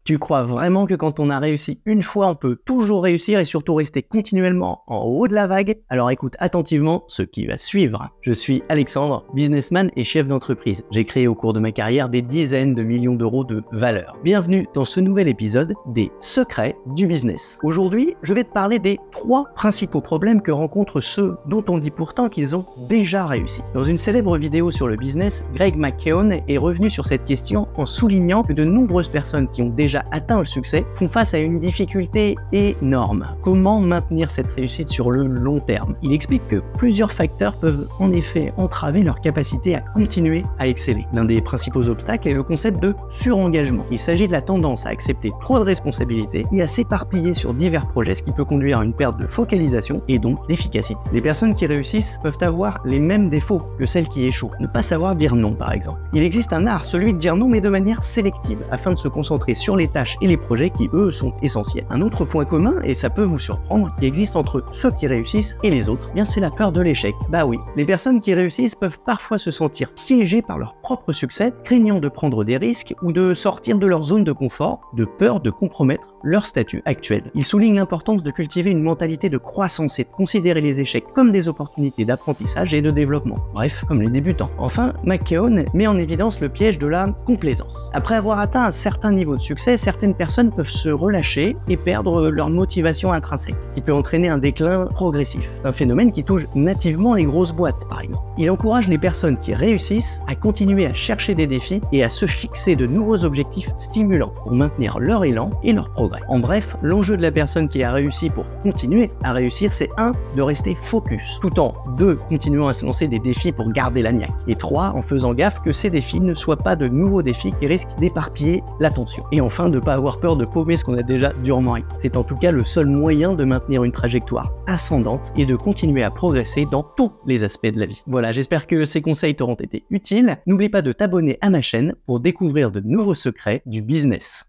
Tu crois vraiment que quand on a réussi une fois, on peut toujours réussir et surtout rester continuellement en haut de la vague? Alors écoute attentivement ce qui va suivre. Je suis Alexandre, businessman et chef d'entreprise. J'ai créé au cours de ma carrière des dizaines de millions d'euros de valeur. Bienvenue dans ce nouvel épisode des secrets du business. Aujourd'hui, je vais te parler des 3 principaux problèmes que rencontrent ceux dont on dit pourtant qu'ils ont déjà réussi. Dans une célèbre vidéo sur le business, Greg McKeown est revenu sur cette question en soulignant que de nombreuses personnes qui ont déjà atteint le succès font face à une difficulté énorme. Comment maintenir cette réussite sur le long terme? Il explique que plusieurs facteurs peuvent en effet entraver leur capacité à continuer à exceller. L'un des principaux obstacles est le concept de surengagement. Il s'agit de la tendance à accepter trop de responsabilités et à s'éparpiller sur divers projets, ce qui peut conduire à une perte de focalisation et donc d'efficacité. Les personnes qui réussissent peuvent avoir les mêmes défauts que celles qui échouent. Ne pas savoir dire non, par exemple. Il existe un art, celui de dire non, mais de manière sélective, afin de se concentrer sur les tâches et les projets qui, eux, sont essentiels. Un autre point commun, et ça peut vous surprendre, qui existe entre ceux qui réussissent et les autres, bien c'est la peur de l'échec. Bah oui, les personnes qui réussissent peuvent parfois se sentir piégées par leur propre succès, craignant de prendre des risques ou de sortir de leur zone de confort, de peur de compromettre leur statut actuel. Il souligne l'importance de cultiver une mentalité de croissance et de considérer les échecs comme des opportunités d'apprentissage et de développement. Bref, comme les débutants. Enfin, McKeown met en évidence le piège de la complaisance. Après avoir atteint un certain niveau de succès, certaines personnes peuvent se relâcher et perdre leur motivation intrinsèque, qui peut entraîner un déclin progressif. Un phénomène qui touche nativement les grosses boîtes, par exemple. Il encourage les personnes qui réussissent à continuer à chercher des défis et à se fixer de nouveaux objectifs stimulants pour maintenir leur élan et leur progrès. En bref, l'enjeu de la personne qui a réussi pour continuer à réussir, c'est 1. De rester focus, tout en 2. Continuant à se lancer des défis pour garder la niaque, et 3. En faisant gaffe que ces défis ne soient pas de nouveaux défis qui risquent d'éparpiller l'attention. Et enfin, de ne pas avoir peur de paumer ce qu'on a déjà durement acquis. C'est en tout cas le seul moyen de maintenir une trajectoire ascendante et de continuer à progresser dans tous les aspects de la vie. Voilà, j'espère que ces conseils t'auront été utiles. N'oublie pas de t'abonner à ma chaîne pour découvrir de nouveaux secrets du business.